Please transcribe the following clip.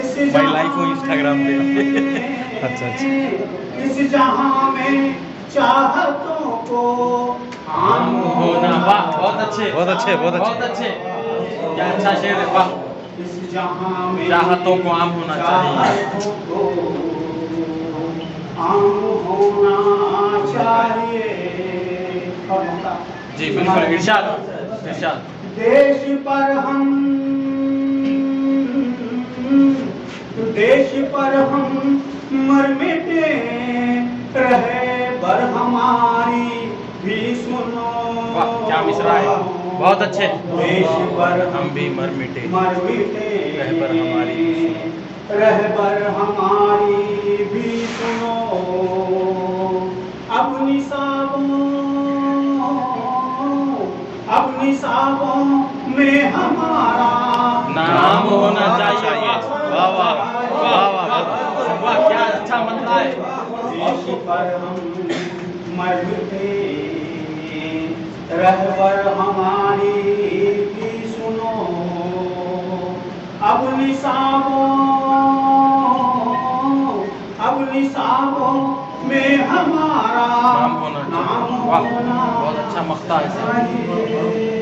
इस भाई लाइव हूँ जहां इंस्टाग्राम पे में, अच्छा अच्छा इस जहां में चाहतों को आम होना वाह बहुत अच्छे बहुत अच्छे, बहुत अच्छे। बहुत अच्छे क्या अच्छा शेर है वाह इस जहां में चाहतों को आम होना चाहिए चाहतों को आम होना चाहिए। जी बिल्कुल इरशाद इरशाद देश पर हम मर मिटे रहे पर हमारी भी सुनो। वाह क्या मिसरा है बहुत अच्छे देश पर हम भी मर मिटे मर मिटे रहबर हमारी भी सुनो। रहबर हमारी भी सुनो। अब निसाबों में हमारा नाम होना चाहिए वाह वाह वाह वाह वाह क्या अच्छा मतला है देश पर हम मर मिटे रहबर हमारी भी सुनो। अब निसाबों में हमारा नाम होना चाहिए वाह बहुत अच्छा मख्ता है चाहिए।